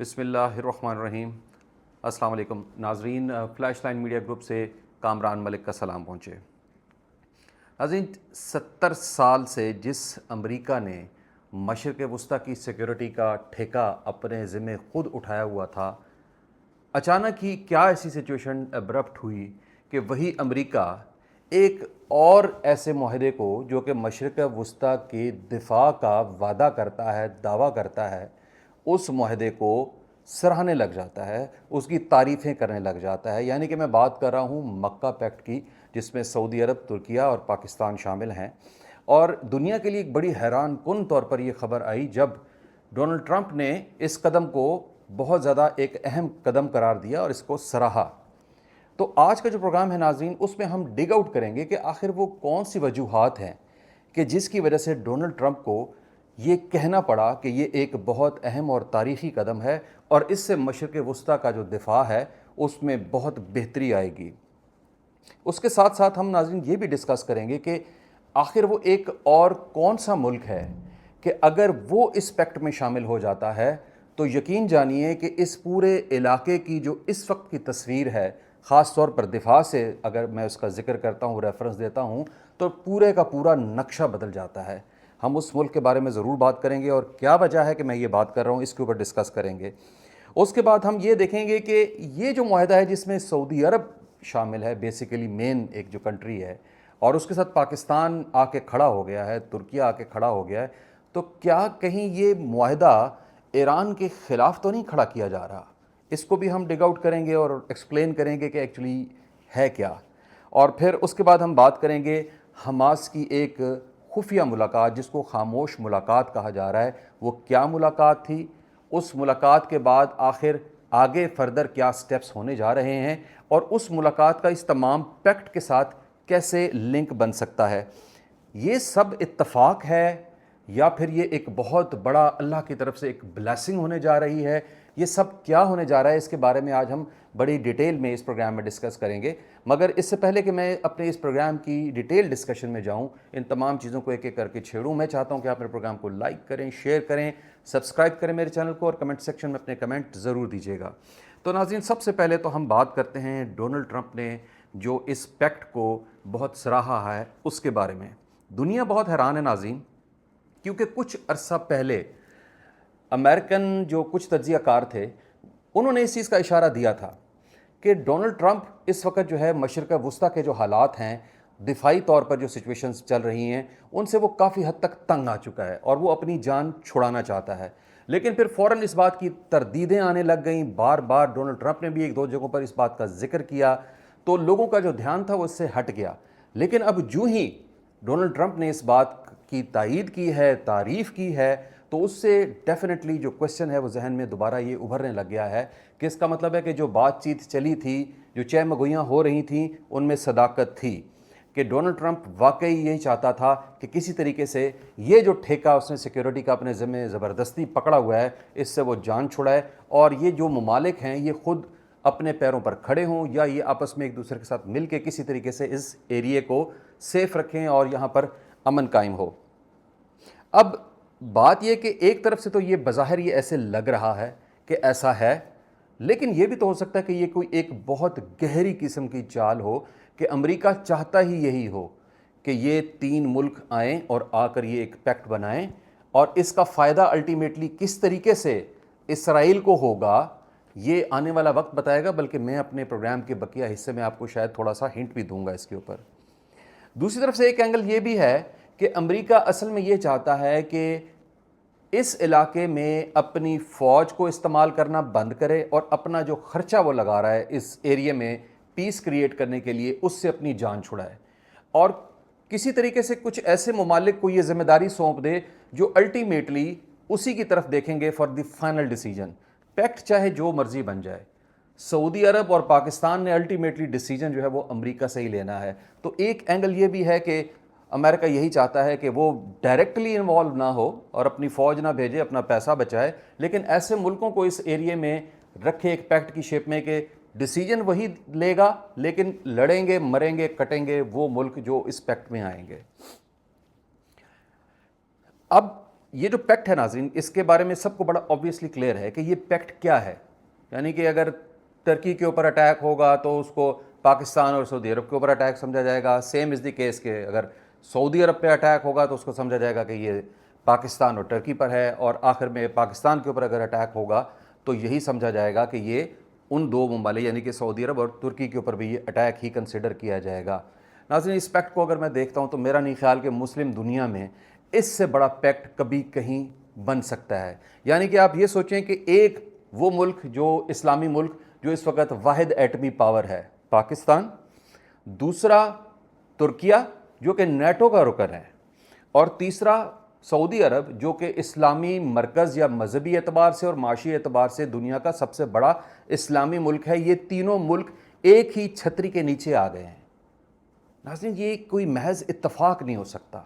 بسم اللہ الرحمن الرحیم۔ السلام علیکم ناظرین، فلیش لائن میڈیا گروپ سے کامران ملک کا سلام پہنچے۔ ناظرین، 70 سال سے جس امریکہ نے مشرق وسطیٰ کی سیکیورٹی کا ٹھیکہ اپنے ذمے خود اٹھایا ہوا تھا، اچانک ہی کیا ایسی سچویشن ابرپٹ ہوئی کہ وہی امریکہ ایک اور ایسے معاہدے کو جو کہ مشرق وسطیٰ کے دفاع کا وعدہ کرتا ہے، دعویٰ کرتا ہے، اس معاہدے کو سراہنے لگ جاتا ہے، اس کی تعریفیں کرنے لگ جاتا ہے۔ یعنی کہ میں بات کر رہا ہوں مکہ پیکٹ کی، جس میں سعودی عرب، ترکیہ اور پاکستان شامل ہیں۔ اور دنیا کے لیے ایک بڑی حیران کن طور پر یہ خبر آئی جب ڈونلڈ ٹرمپ نے اس قدم کو بہت زیادہ ایک اہم قدم قرار دیا اور اس کو سراہا۔ تو آج کا جو پروگرام ہے ناظرین، اس میں ہم ڈگ آؤٹ کریں گے کہ آخر وہ کون سی وجوہات ہیں کہ جس کی وجہ سے ڈونلڈ ٹرمپ کو یہ کہنا پڑا کہ یہ ایک بہت اہم اور تاریخی قدم ہے اور اس سے مشرق وسطیٰ کا جو دفاع ہے اس میں بہت بہتری آئے گی۔ اس کے ساتھ ساتھ ہم ناظرین یہ بھی ڈسکس کریں گے کہ آخر وہ ایک اور کون سا ملک ہے کہ اگر وہ اس پیکٹ میں شامل ہو جاتا ہے تو یقین جانیے کہ اس پورے علاقے کی جو اس وقت کی تصویر ہے، خاص طور پر دفاع سے اگر میں اس کا ذکر کرتا ہوں، ریفرنس دیتا ہوں، تو پورے کا پورا نقشہ بدل جاتا ہے۔ ہم اس ملک کے بارے میں ضرور بات کریں گے اور کیا وجہ ہے کہ میں یہ بات کر رہا ہوں، اس کے اوپر ڈسکس کریں گے۔ اس کے بعد ہم یہ دیکھیں گے کہ یہ جو معاہدہ ہے جس میں سعودی عرب شامل ہے، بیسیکلی مین ایک جو کنٹری ہے، اور اس کے ساتھ پاکستان آ کے کھڑا ہو گیا ہے، ترکیہ آ کے کھڑا ہو گیا ہے، تو کیا کہیں یہ معاہدہ ایران کے خلاف تو نہیں کھڑا کیا جا رہا؟ اس کو بھی ہم ڈگ آؤٹ کریں گے اور ایکسپلین کریں گے کہ ایکچولی ہے کیا۔ اور پھر اس کے بعد ہم بات کریں گے حماس کی ایک خفیہ ملاقات، جس کو خاموش ملاقات کہا جا رہا ہے، وہ کیا ملاقات تھی؟ اس ملاقات کے بعد آخر آگے فردر کیا سٹیپس ہونے جا رہے ہیں اور اس ملاقات کا اس تمام پیکٹ کے ساتھ کیسے لنک بن سکتا ہے؟ یہ سب اتفاق ہے یا پھر یہ ایک بہت بڑا اللہ کی طرف سے ایک بلیسنگ ہونے جا رہی ہے؟ یہ سب کیا ہونے جا رہا ہے، اس کے بارے میں آج ہم بڑی ڈیٹیل میں اس پروگرام میں ڈسکس کریں گے۔ مگر اس سے پہلے کہ میں اپنے اس پروگرام کی ڈیٹیل ڈسکشن میں جاؤں، ان تمام چیزوں کو ایک ایک کر کے چھیڑوں، میں چاہتا ہوں کہ آپ میرے پروگرام کو لائک کریں، شیئر کریں، سبسکرائب کریں میرے چینل کو، اور کمنٹ سیکشن میں اپنے کمنٹ ضرور دیجیے گا۔ تو ناظرین، سب سے پہلے تو ہم بات کرتے ہیں ڈونلڈ ٹرمپ نے جو اس پیکٹ کو بہت سراہا ہے اس کے بارے میں۔ دنیا بہت حیران ہے ناظرین، کیونکہ کچھ عرصہ پہلے امریکن جو کچھ تجزیہ کار تھے، انہوں نے اس چیز کا اشارہ دیا تھا کہ ڈونلڈ ٹرمپ اس وقت جو ہے مشرق وسطیٰ کے جو حالات ہیں، دفاعی طور پر جو سچویشنز چل رہی ہیں، ان سے وہ کافی حد تک تنگ آ چکا ہے اور وہ اپنی جان چھڑانا چاہتا ہے۔ لیکن پھر فوراً اس بات کی تردیدیں آنے لگ گئیں، بار بار ڈونلڈ ٹرمپ نے بھی ایک دو جگہوں پر اس بات کا ذکر کیا، تو لوگوں کا جو دھیان تھا وہ اس سے ہٹ گیا۔ لیکن اب جو ہی ڈونلڈ ٹرمپ نے اس بات کی تائید کی ہے، تعریف کی ہے، تو اس سے ڈیفینیٹلی جو کوشچن ہے وہ ذہن میں دوبارہ یہ ابھرنے لگ گیا ہے کہ اس کا مطلب ہے کہ جو بات چیت چلی تھی، جو چہ مگویاں ہو رہی تھیں، ان میں صداقت تھی، کہ ڈونلڈ ٹرمپ واقعی یہی چاہتا تھا کہ کسی طریقے سے یہ جو ٹھیکہ اس نے سیکیورٹی کا اپنے ذمہ زبردستی پکڑا ہوا ہے، اس سے وہ جان چھڑائے اور یہ جو ممالک ہیں یہ خود اپنے پیروں پر کھڑے ہوں، یا یہ آپس میں ایک دوسرے کے ساتھ مل کے کسی طریقے سے اس ایریے کو سیف رکھیں اور یہاں پر امن قائم ہو۔ اب بات یہ کہ ایک طرف سے تو یہ بظاہر یہ ایسے لگ رہا ہے کہ ایسا ہے، لیکن یہ بھی تو ہو سکتا ہے کہ یہ کوئی ایک بہت گہری قسم کی چال ہو کہ امریکہ چاہتا ہی یہی ہو کہ یہ تین ملک آئیں اور آ کر یہ ایک پیکٹ بنائیں، اور اس کا فائدہ الٹیمیٹلی کس طریقے سے اسرائیل کو ہوگا یہ آنے والا وقت بتائے گا، بلکہ میں اپنے پروگرام کے بقیہ حصے میں آپ کو شاید تھوڑا سا ہنٹ بھی دوں گا اس کے اوپر۔ دوسری طرف سے ایک اینگل یہ بھی ہے کہ امریکہ اصل میں یہ چاہتا ہے کہ اس علاقے میں اپنی فوج کو استعمال کرنا بند کرے اور اپنا جو خرچہ وہ لگا رہا ہے اس ایریے میں پیس کریٹ کرنے کے لیے، اس سے اپنی جان چھڑائے، اور کسی طریقے سے کچھ ایسے ممالک کو یہ ذمہ داری سونپ دے جو الٹیمیٹلی اسی کی طرف دیکھیں گے for the final decision. Packet چاہے جو مرضی بن جائے، سعودی عرب اور پاکستان نے الٹیمیٹلی ڈیسیجن جو ہے وہ امریکہ سے ہی لینا ہے۔ تو ایک اینگل یہ بھی ہے کہ امریکہ یہی چاہتا ہے کہ وہ ڈائریکٹلی انوالو نہ ہو اور اپنی فوج نہ بھیجے، اپنا پیسہ بچائے، لیکن ایسے ملکوں کو اس ایریے میں رکھے ایک پیکٹ کی شیپ میں کہ ڈیسیجن وہی لے گا، لیکن لڑیں گے، مریں گے، کٹیں گے وہ ملک جو اس پیکٹ میں آئیں گے۔ اب یہ جو پیکٹ ہے ناظرین، اس کے بارے میں سب کو بڑا آبویسلی کلیئر ہے کہ یہ پیکٹ کیا ہے. یعنی کہ اگر ترکی کے اوپر اٹیک ہوگا تو اس کو پاکستان اور سعودی عرب کے اوپر اٹیک سمجھا جائے گا. سیم از دی کیس کہ اگر سعودی عرب پہ اٹیک ہوگا تو اس کو سمجھا جائے گا کہ یہ پاکستان اور ٹرکی پر ہے, اور آخر میں پاکستان کے اوپر اگر اٹیک ہوگا تو یہی سمجھا جائے گا کہ یہ ان دو ممالک یعنی کہ سعودی عرب اور ترکی کے اوپر بھی یہ اٹیک ہی کنسیڈر کیا جائے گا. ناظرین, اس پیکٹ کو اگر میں دیکھتا ہوں تو میرا نہیں خیال کہ مسلم دنیا میں اس سے بڑا پیکٹ کبھی کہیں بن سکتا ہے. یعنی کہ آپ یہ سوچیں کہ ایک وہ ملک جو اسلامی ملک جو اس وقت واحد ایٹمی پاور ہے پاکستان, دوسرا ترکیہ جو کہ نیٹو کا رکن ہے, اور تیسرا سعودی عرب جو کہ اسلامی مرکز یا مذہبی اعتبار سے اور معاشی اعتبار سے دنیا کا سب سے بڑا اسلامی ملک ہے. یہ تینوں ملک ایک ہی چھتری کے نیچے آ گئے ہیں. ناظرین, یہ کوئی محض اتفاق نہیں ہو سکتا.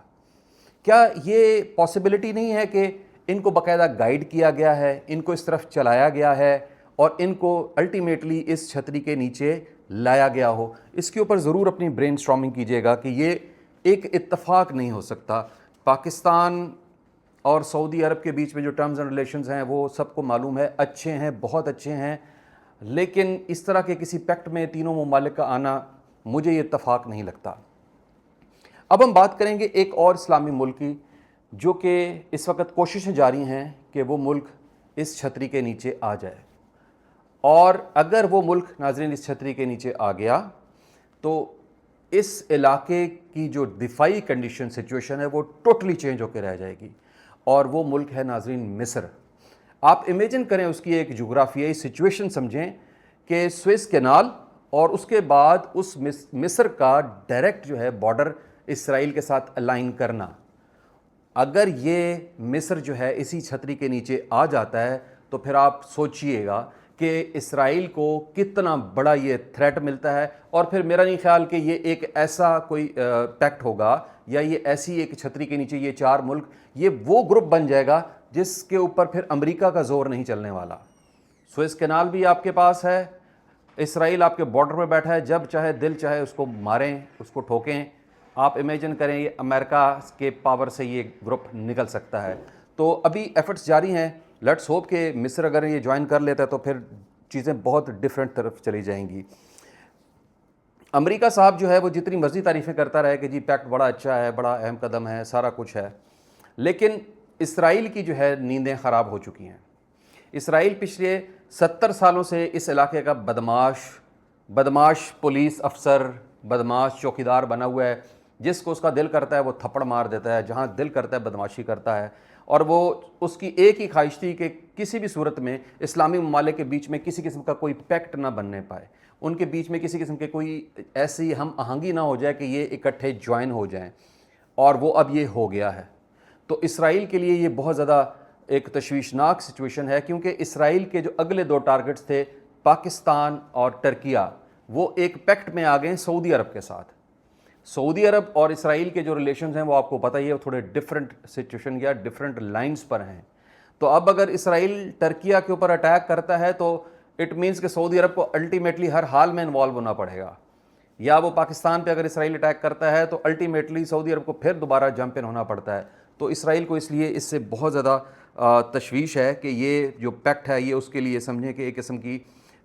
کیا یہ پاسبلٹی نہیں ہے کہ ان کو باقاعدہ گائیڈ کیا گیا ہے, ان کو اس طرف چلایا گیا ہے اور ان کو الٹیمیٹلی اس چھتری کے نیچے لایا گیا ہو؟ اس کے اوپر ضرور اپنی برین سٹارمنگ کیجیے گا کہ یہ ایک اتفاق نہیں ہو سکتا. پاکستان اور سعودی عرب کے بیچ میں جو ٹرمز اینڈ ریلیشنز ہیں وہ سب کو معلوم ہے, اچھے ہیں, بہت اچھے ہیں, لیکن اس طرح کے کسی پیکٹ میں تینوں ممالک کا آنا مجھے یہ اتفاق نہیں لگتا. اب ہم بات کریں گے ایک اور اسلامی ملک کی جو کہ اس وقت کوششیں جاری ہیں کہ وہ ملک اس چھتری کے نیچے آ جائے, اور اگر وہ ملک ناظرین اس چھتری کے نیچے آ گیا تو اس علاقے کی جو دفاعی کنڈیشن سچویشن ہے وہ ٹوٹلی چینج ہو کے رہ جائے گی, اور وہ ملک ہے ناظرین مصر. آپ امیجن کریں اس کی ایک جغرافیائی سچویشن سمجھیں کہ سوئس کینال اور اس کے بعد اس مصر کا ڈائریکٹ جو ہے بارڈر اسرائیل کے ساتھ الائن کرنا. اگر یہ مصر جو ہے اسی چھتری کے نیچے آ جاتا ہے تو پھر آپ سوچئے گا کہ اسرائیل کو کتنا بڑا یہ تھریٹ ملتا ہے. اور پھر میرا نہیں خیال کہ یہ ایک ایسا کوئی پیکٹ ہوگا یا یہ ایسی ایک چھتری کے نیچے یہ چار ملک, یہ وہ گروپ بن جائے گا جس کے اوپر پھر امریکہ کا زور نہیں چلنے والا. سوئس کینال بھی آپ کے پاس ہے, اسرائیل آپ کے بارڈر پہ بیٹھا ہے, جب چاہے دل چاہے اس کو ماریں, اس کو ٹھوکیں. آپ امیجن کریں یہ امریکہ کے پاور سے یہ گروپ نکل سکتا ہے. تو ابھی ایفرٹس جاری ہیں, لیٹس ہوپ کہ مصر اگر یہ جوائن کر لیتا ہے تو پھر چیزیں بہت ڈیفرنٹ طرف چلی جائیں گی. امریکہ صاحب جو ہے وہ جتنی مرضی تعریفیں کرتا رہے کہ جی پیکٹ بڑا اچھا ہے, بڑا اہم قدم ہے, سارا کچھ ہے, لیکن اسرائیل کی جو ہے نیندیں خراب ہو چکی ہیں. اسرائیل پچھلے 70 سالوں سے اس علاقے کا بدماش پولیس افسر, بدماش چوکیدار بنا ہوا ہے. جس کو اس کا دل کرتا ہے وہ تھپڑ مار دیتا ہے, جہاں دل کرتا ہے بدماشی کرتا ہے. اور وہ اس کی ایک ہی خواہش تھی کہ کسی بھی صورت میں اسلامی ممالک کے بیچ میں کسی قسم کا کوئی پیکٹ نہ بننے پائے, ان کے بیچ میں کسی قسم کے کوئی ایسی ہم آہنگی نہ ہو جائے کہ یہ اکٹھے جوائن ہو جائیں, اور وہ اب یہ ہو گیا ہے. تو اسرائیل کے لیے یہ بہت زیادہ ایک تشویشناک سچویشن ہے, کیونکہ اسرائیل کے جو اگلے دو ٹارگٹس تھے پاکستان اور ٹرکیہ, وہ ایک پیکٹ میں آ گئے سعودی عرب کے ساتھ. سعودی عرب اور اسرائیل کے جو ریلیشنز ہیں وہ آپ کو پتہ ہی ہے, وہ تھوڑے ڈفرینٹ سچویشن یا ڈفرینٹ لائنز پر ہیں. تو اب اگر اسرائیل ٹرکیہ کے اوپر اٹیک کرتا ہے تو اٹ مینس کہ سعودی عرب کو الٹیمیٹلی ہر حال میں انوالو ہونا پڑے گا, یا وہ پاکستان پہ اگر اسرائیل اٹیک کرتا ہے تو الٹیمیٹلی سعودی عرب کو پھر دوبارہ جمپ ان ہونا پڑتا ہے. تو اسرائیل کو اس لیے اس سے بہت زیادہ تشویش ہے کہ یہ جو پیکٹ ہے یہ اس کے لیے سمجھیں کہ ایک قسم کی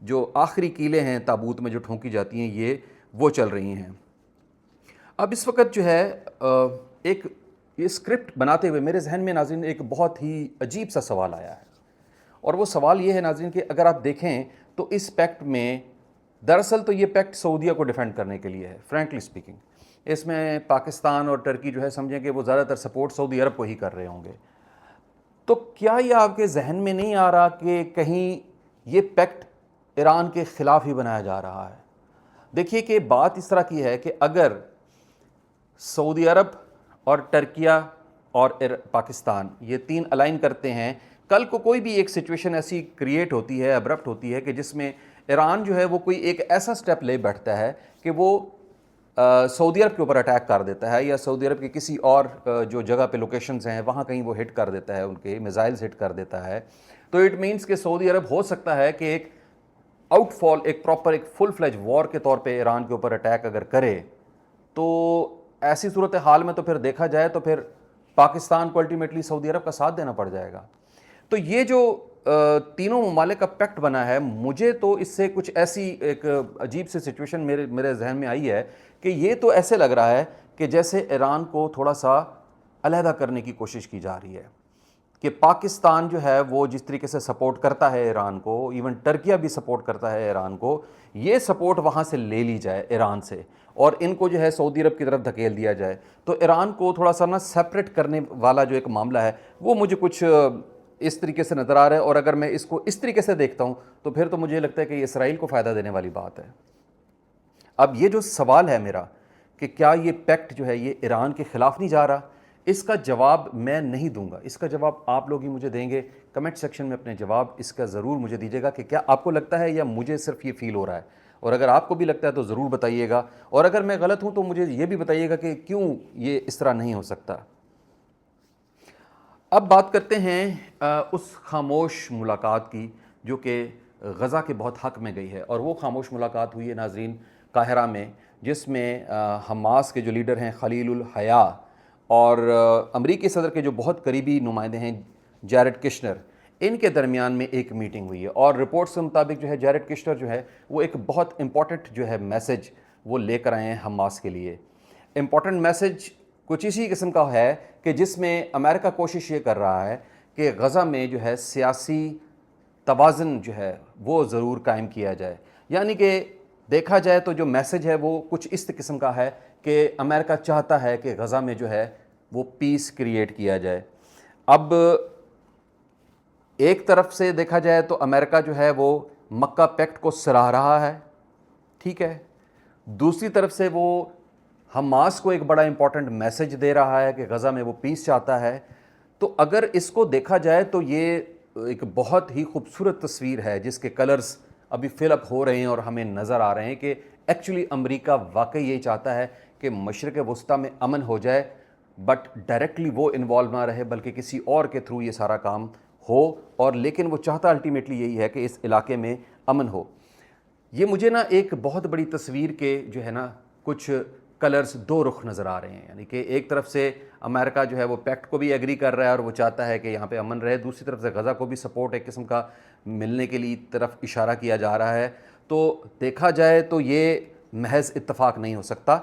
جو آخری کیلیں ہیں تابوت میں جو ٹھونکی جاتی ہیں یہ وہ چل رہی ہیں. اب اس وقت جو ہے ایک یہ اسکرپٹ بناتے ہوئے میرے ذہن میں ناظرین ایک بہت ہی عجیب سا سوال آیا ہے, اور وہ سوال یہ ہے ناظرین کہ اگر آپ دیکھیں تو اس پیکٹ میں دراصل تو یہ پیکٹ سعودیہ کو ڈیفینڈ کرنے کے لیے ہے. فرینکلی اسپیکنگ اس میں پاکستان اور ٹرکی جو ہے سمجھیں کہ وہ زیادہ تر سپورٹ سعودی عرب کو ہی کر رہے ہوں گے. تو کیا یہ آپ کے ذہن میں نہیں آ رہا کہ کہیں یہ پیکٹ ایران کے خلاف ہی بنایا جا رہا ہے؟ دیکھیے کہ بات اس طرح کی ہے کہ اگر سعودی عرب اور ٹرکیہ اور پاکستان یہ تین الائن کرتے ہیں, کل کو کوئی بھی ایک سچویشن ایسی کریٹ ہوتی ہے, ابرپٹ ہوتی ہے کہ جس میں ایران جو ہے وہ کوئی ایک ایسا سٹیپ لے بیٹھتا ہے کہ وہ سعودی عرب کے اوپر اٹیک کر دیتا ہے, یا سعودی عرب کے کسی اور جو جگہ پہ لوکیشنز ہیں وہاں کہیں وہ ہٹ کر دیتا ہے, ان کے میزائلز ہٹ کر دیتا ہے, تو اٹ مینس کہ سعودی عرب ہو سکتا ہے کہ ایک آؤٹ فال, ایک پراپر ایک فل فلیج وار کے طور پہ ایران کے اوپر اٹیک اگر کرے, تو ایسی صورت حال میں تو پھر دیکھا جائے تو پھر پاکستان کو الٹیمیٹلی سعودی عرب کا ساتھ دینا پڑ جائے گا. تو یہ جو تینوں ممالک کا پیکٹ بنا ہے, مجھے تو اس سے کچھ ایسی ایک عجیب سی سچویشن میرے ذہن میں آئی ہے کہ یہ تو ایسے لگ رہا ہے کہ جیسے ایران کو تھوڑا سا علیحدہ کرنے کی کوشش کی جا رہی ہے, کہ پاکستان جو ہے وہ جس طریقے سے سپورٹ کرتا ہے ایران کو, ایون ٹرکیہ بھی سپورٹ کرتا ہے ایران کو, یہ سپورٹ وہاں سے لے لی جائے ایران سے, اور ان کو جو ہے سعودی عرب کی طرف دھکیل دیا جائے. تو ایران کو تھوڑا سا نا سیپریٹ کرنے والا جو ایک معاملہ ہے وہ مجھے کچھ اس طریقے سے نظر آ رہا ہے. اور اگر میں اس کو اس طریقے سے دیکھتا ہوں تو پھر تو مجھے لگتا ہے کہ یہ اسرائیل کو فائدہ دینے والی بات ہے. اب یہ جو سوال ہے میرا کہ کیا یہ پیکٹ جو ہے یہ ایران کے خلاف نہیں جا رہا, اس کا جواب میں نہیں دوں گا, اس کا جواب آپ لوگ ہی مجھے دیں گے. کمنٹ سیکشن میں اپنے جواب اس کا ضرور مجھے دیجیے گا کہ کیا آپ کو لگتا ہے یا مجھے صرف یہ فیل ہو رہا ہے, اور اگر آپ کو بھی لگتا ہے تو ضرور بتائیے گا, اور اگر میں غلط ہوں تو مجھے یہ بھی بتائیے گا کہ کیوں یہ اس طرح نہیں ہو سکتا. اب بات کرتے ہیں اس خاموش ملاقات کی جو کہ غزہ کے بہت حق میں گئی ہے, اور وہ خاموش ملاقات ہوئی ہے ناظرین قاہرہ میں, جس میں حماس کے جو لیڈر ہیں خلیل الحیا اور امریکی صدر کے جو بہت قریبی نمائندے ہیں جیرڈ کشنر, ان کے درمیان میں ایک میٹنگ ہوئی ہے. اور رپورٹس کے مطابق جو ہے جیرڈ کشنر جو ہے وہ ایک بہت امپورٹنٹ جو ہے میسج وہ لے کر آئے ہیں حماس کے لیے. امپورٹنٹ میسج کچھ اسی قسم کا ہے کہ جس میں امریکہ کوشش یہ کر رہا ہے کہ غزہ میں جو ہے سیاسی توازن جو ہے وہ ضرور قائم کیا جائے. یعنی کہ دیکھا جائے تو جو میسج ہے وہ کچھ اس قسم کا ہے کہ امریکہ چاہتا ہے کہ غزہ میں جو ہے وہ پیس کریٹ کیا جائے. اب ایک طرف سے دیکھا جائے تو امریکہ جو ہے وہ مکہ پیکٹ کو سراہ رہا ہے, ٹھیک ہے, دوسری طرف سے وہ حماس کو ایک بڑا امپورٹنٹ میسج دے رہا ہے کہ غزہ میں وہ پیس چاہتا ہے. تو اگر اس کو دیکھا جائے تو یہ ایک بہت ہی خوبصورت تصویر ہے جس کے کلرز ابھی فل اپ ہو رہے ہیں اور ہمیں نظر آ رہے ہیں کہ ایکچولی امریکہ واقعی یہ چاہتا ہے کہ مشرق وسطیٰ میں امن ہو جائے, بٹ ڈائریکٹلی وہ انوالو نہ رہے بلکہ کسی اور کے تھرو یہ سارا کام ہو, اور لیکن وہ چاہتا الٹیمیٹلی یہی ہے کہ اس علاقے میں امن ہو. یہ مجھے نا ایک بہت بڑی تصویر کے جو ہے نا کچھ کلرز دو رخ نظر آ رہے ہیں. یعنی کہ ایک طرف سے امریکہ جو ہے وہ پیکٹ کو بھی ایگری کر رہا ہے اور وہ چاہتا ہے کہ یہاں پہ امن رہے, دوسری طرف سے غزہ کو بھی سپورٹ ایک قسم کا ملنے کے لیے طرف اشارہ کیا جا رہا ہے. تو دیکھا جائے تو یہ محض اتفاق نہیں ہو سکتا,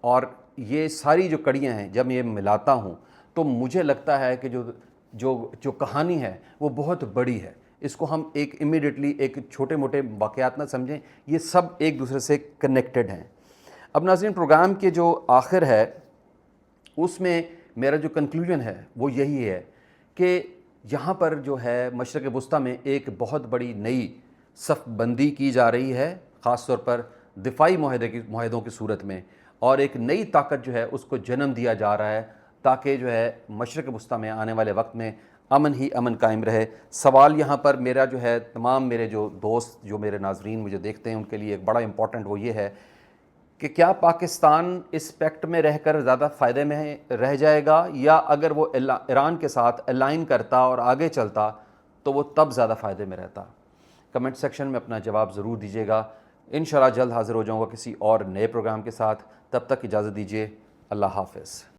اور یہ ساری جو کڑیاں ہیں جب یہ ملاتا ہوں تو مجھے لگتا ہے کہ جو کہانی ہے وہ بہت بڑی ہے. اس کو ہم ایک امیڈیٹلی ایک چھوٹے موٹے واقعات نہ سمجھیں, یہ سب ایک دوسرے سے کنیکٹڈ ہیں. اب ناظرین پروگرام کے جو آخر ہے اس میں میرا جو کنکلوژن ہے وہ یہی ہے کہ یہاں پر جو ہے مشرق وسطیٰ میں ایک بہت بڑی نئی صف بندی کی جا رہی ہے, خاص طور پر دفاعی معاہدوں کی صورت میں, اور ایک نئی طاقت جو ہے اس کو جنم دیا جا رہا ہے تاکہ جو ہے مشرق وسطیٰ میں آنے والے وقت میں امن ہی امن قائم رہے. سوال یہاں پر میرا جو ہے تمام میرے جو دوست جو میرے ناظرین مجھے دیکھتے ہیں ان کے لیے ایک بڑا امپورٹنٹ وہ یہ ہے کہ کیا پاکستان اس پیکٹ میں رہ کر زیادہ فائدے میں رہ جائے گا, یا اگر وہ ایران کے ساتھ الائن کرتا اور آگے چلتا تو وہ تب زیادہ فائدے میں رہتا. کمنٹ سیکشن میں اپنا جواب ضرور دیجیے گا. انشاءاللہ جلد حاضر ہو جاؤں گا کسی اور نئے پروگرام کے ساتھ. تب تک اجازت دیجیے, اللہ حافظ.